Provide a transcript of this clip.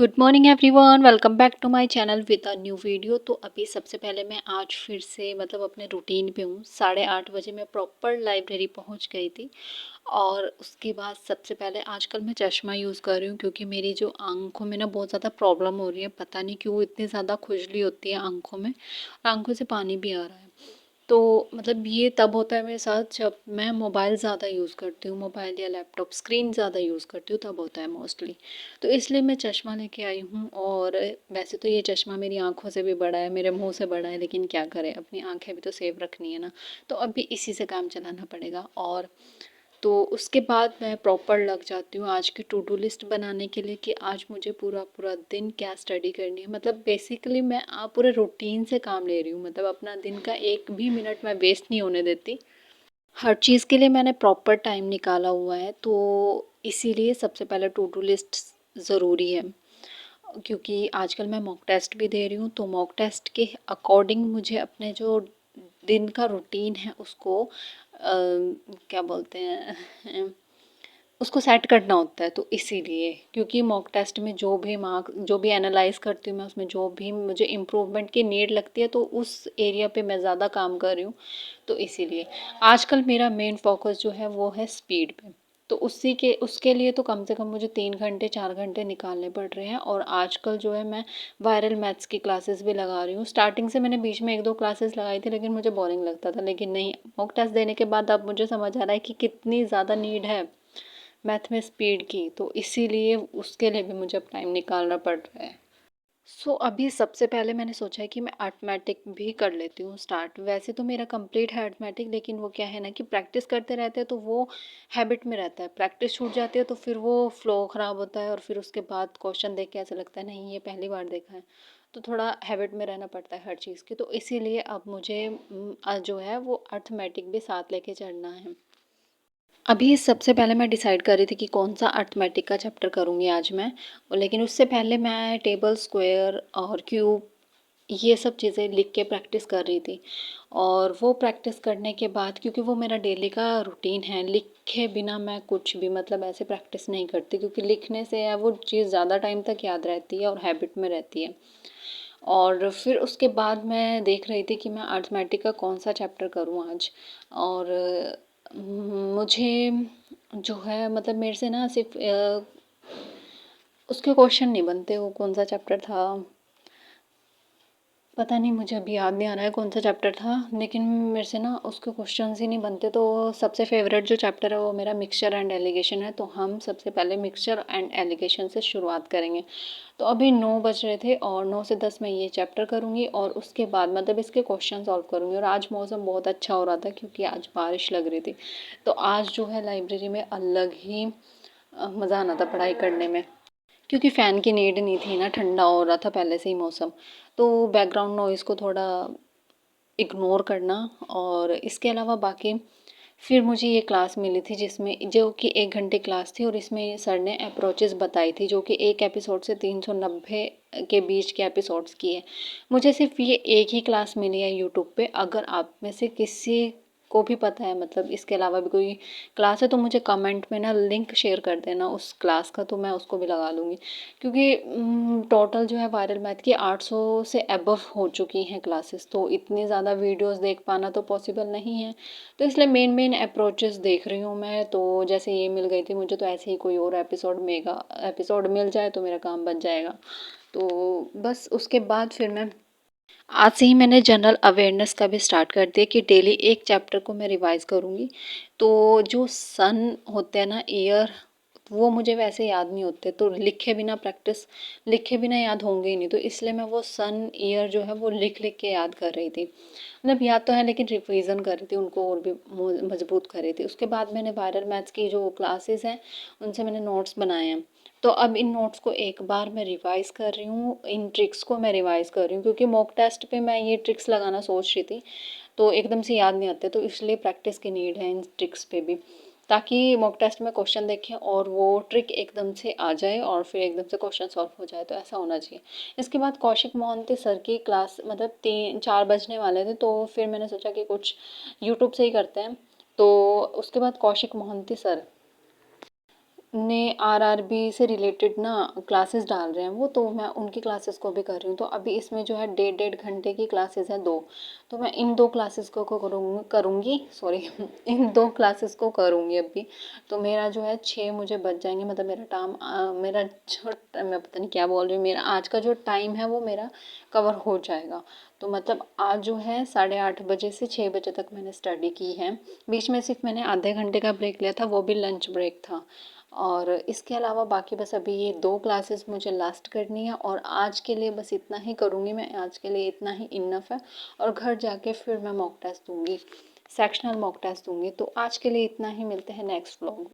Good morning everyone, welcome back to my channel with a new video. तो अभी सबसे पहले मैं आज फिर से अपने रूटीन पे हूँ। 8:30 बजे मैं प्रॉपर लाइब्रेरी पहुँच गई थी। और उसके बाद सबसे पहले आजकल मैं चश्मा यूज़ कर रही हूँ क्योंकि मेरी जो आंखों में ना बहुत ज़्यादा प्रॉब्लम हो रही है। पता नहीं क्यों इतनी ज़्यादा खुजली होती है आंखों में, और आंखों से पानी भी आ रहा है। तो ये तब होता है मेरे साथ जब मैं मोबाइल ज़्यादा यूज़ करती हूँ, मोबाइल या लैपटॉप स्क्रीन ज़्यादा यूज़ करती हूँ, तब होता है मोस्टली। तो इसलिए मैं चश्मा लेके आई हूँ। और वैसे तो ये चश्मा मेरी आंखों से भी बड़ा है, मेरे मुंह से बड़ा है, लेकिन क्या करें, अपनी आंखें भी तो सेफ रखनी है ना। तो अभी इसी से काम चलाना पड़ेगा। और तो उसके बाद मैं प्रॉपर लग जाती हूँ आज की टू डू लिस्ट बनाने के लिए कि आज मुझे पूरा पूरा दिन क्या स्टडी करनी है। बेसिकली मैं पूरे रूटीन से काम ले रही हूँ। अपना दिन का एक भी मिनट मैं वेस्ट नहीं होने देती। हर चीज़ के लिए मैंने प्रॉपर टाइम निकाला हुआ है। तो इसीलिए सबसे पहले टू डू लिस्ट ज़रूरी है, क्योंकि आजकल मैं मॉक टेस्ट भी दे रही हूँ। तो मॉक टेस्ट के अकॉर्डिंग मुझे अपने जो दिन का रूटीन है उसको क्या बोलते हैं, उसको सेट करना होता है। तो इसीलिए, क्योंकि मॉक टेस्ट में जो भी मार्क जो भी एनालाइज करती हूँ मैं, उसमें जो भी मुझे इम्प्रूवमेंट की नीड लगती है, तो उस एरिया पे मैं ज़्यादा काम कर रही हूँ। तो इसीलिए आजकल मेरा मेन फोकस जो है वो है स्पीड पे। तो उसी के उसके लिए तो कम से कम मुझे 3 घंटे 4 घंटे निकालने पड़ रहे हैं। और आजकल जो है मैं वायरल मैथ्स की क्लासेस भी लगा रही हूँ। स्टार्टिंग से मैंने बीच में 1-2 क्लासेस लगाई थी, लेकिन मुझे बोरिंग लगता था। लेकिन नहीं, मॉक टेस्ट देने के बाद अब मुझे समझ आ रहा है कि कितनी ज़्यादा नीड है मैथ में स्पीड की। तो इसीलिए उसके लिए भी मुझे अब टाइम निकालना पड़ रहा है। अभी सबसे पहले मैंने सोचा है कि मैं अर्थमेटिक भी कर लेती हूँ स्टार्ट। वैसे तो मेरा कंप्लीट है अर्थमेटिक, लेकिन वो क्या है ना कि प्रैक्टिस करते रहते हैं तो वो हैबिट में रहता है। प्रैक्टिस छूट जाती है तो फिर वो फ्लो ख़राब होता है, और फिर उसके बाद क्वेश्चन देख के ऐसा लगता है नहीं, ये पहली बार देखा है। तो थोड़ा हैबिट में रहना पड़ता है हर चीज़ की। तो इसीलिए अब मुझे जो है वो अर्थमेटिक भी साथ लेके चलना है। अभी सबसे पहले मैं डिसाइड कर रही थी कि कौन सा अर्थमेटिक का चैप्टर करूँगी आज मैं। लेकिन उससे पहले मैं टेबल, स्क्वायर और क्यूब, ये सब चीज़ें लिख के प्रैक्टिस कर रही थी। और वो प्रैक्टिस करने के बाद, क्योंकि वो मेरा डेली का रूटीन है, लिखे बिना मैं कुछ भी ऐसे प्रैक्टिस नहीं करती, क्योंकि लिखने से है वो चीज़ ज़्यादा टाइम तक याद रहती है और हैबिट में रहती है। और फिर उसके बाद मैं देख रही थी कि मैं अर्थमेटिक का कौन सा चैप्टर करूँ आज। और मुझे जो है मेरे से ना सिर्फ उसके क्वेश्चन नहीं बनते। वो कौन सा चैप्टर था, पता नहीं, मुझे अभी याद नहीं आ रहा है कौन सा चैप्टर था, लेकिन मेरे से ना उसके क्वेश्चंस ही नहीं बनते। तो सबसे फेवरेट जो चैप्टर है वो मेरा मिक्सचर एंड एलिगेशन है। तो हम सबसे पहले मिक्सचर एंड एलिगेशन से शुरुआत करेंगे। तो अभी 9 बज रहे थे और 9 से 10 मैं ये चैप्टर करूँगी, और उसके बाद इसके क्वेश्चन सॉल्व करूँगी। और आज मौसम बहुत अच्छा हो रहा था क्योंकि आज बारिश लग रही थी। तो आज जो है लाइब्रेरी में अलग ही मज़ा आना था पढ़ाई करने में, क्योंकि फ़ैन की नीड नहीं थी ना, ठंडा हो रहा था पहले से ही मौसम। तो बैकग्राउंड नॉइज़ को थोड़ा इग्नोर करना। और इसके अलावा बाकी फिर मुझे ये क्लास मिली थी जिसमें जो कि 1 घंटे क्लास थी, और इसमें सर ने अप्रोचेस बताई थी जो कि एक एपिसोड से 390 के बीच के एपिसोड्स की है। मुझे सिर्फ ये एक ही क्लास मिली है यूट्यूब पे। अगर आप में से किसी को भी पता है इसके अलावा भी कोई क्लास है, तो मुझे कमेंट में ना लिंक शेयर कर देना उस क्लास का, तो मैं उसको भी लगा लूँगी। क्योंकि टोटल जो है वायरल मैथ की 800 से अबव हो चुकी हैं क्लासेस। तो इतनी ज़्यादा वीडियोस देख पाना तो पॉसिबल नहीं है। तो इसलिए मेन मेन अप्रोचेस देख रही हूँ मैं। तो जैसे ये मिल गई थी मुझे, तो ऐसे ही कोई और मेगा एपिसोड मिल जाए तो मेरा काम बन जाएगा। तो बस उसके बाद फिर मैं आज से ही मैंने जनरल अवेयरनेस का भी स्टार्ट कर दिया कि डेली एक चैप्टर को मैं रिवाइज़ करूँगी। तो जो सन होते हैं ना, ईयर, वो मुझे वैसे याद नहीं होते। तो लिखे बिना याद होंगे ही नहीं। तो इसलिए मैं वो सन, ईयर जो है वो लिख लिख के याद कर रही थी। याद तो है, लेकिन रिवीजन कर रही थी, उनको और भी मजबूत कर रही थी। उसके बाद मैंने वायरल मैथ्स की जो क्लासेस हैं उनसे मैंने नोट्स बनाए हैं। तो अब इन नोट्स को एक बार मैं रिवाइज़ कर रही हूँ, इन ट्रिक्स को मैं रिवाइज़ कर रही हूँ, क्योंकि मॉक टेस्ट पे मैं ये ट्रिक्स लगाना सोच रही थी। तो एकदम से याद नहीं आते, तो इसलिए प्रैक्टिस की नीड है इन ट्रिक्स पे भी, ताकि मॉक टेस्ट में क्वेश्चन देखें और वो ट्रिक एकदम से आ जाए और फिर एकदम से क्वेश्चन सॉल्व हो जाए। तो ऐसा होना चाहिए। इसके बाद कौशिक मोहंती सर की क्लास 3-4 बजने वाले थे, तो फिर मैंने सोचा कि कुछ यूट्यूब से ही करते हैं। तो उसके बाद कौशिक मोहंती सर ने आरआरबी से रिलेटेड ना क्लासेस डाल रहे हैं वो, तो मैं उनकी क्लासेस को भी कर रही हूँ। तो अभी इसमें जो है 1.5 घंटे की क्लासेस हैं 2, तो मैं इन 2 क्लासेस को करूँगी सॉरी इन 2 क्लासेस को करूँगी अभी। तो मेरा जो है 6 मुझे बच जाएंगे, मतलब मेरा जो मैं पता नहीं क्या बोल रही हूँ, मेरा आज का जो टाइम है वो मेरा कवर हो जाएगा। तो मतलब आज जो है 8:30 बजे से 6 बजे तक मैंने स्टडी की है। बीच में सिर्फ मैंने आधे घंटे का ब्रेक लिया था, वो भी लंच ब्रेक था। और इसके अलावा बाकी बस अभी ये 2 क्लासेस मुझे लास्ट करनी है, और आज के लिए बस इतना ही करूँगी मैं, आज के लिए इतना ही इनफ है। और घर जाके फिर मैं मॉक टेस्ट दूँगी, सेक्शनल मॉक टेस्ट दूँगी। तो आज के लिए इतना ही, मिलते हैं नेक्स्ट व्लॉग।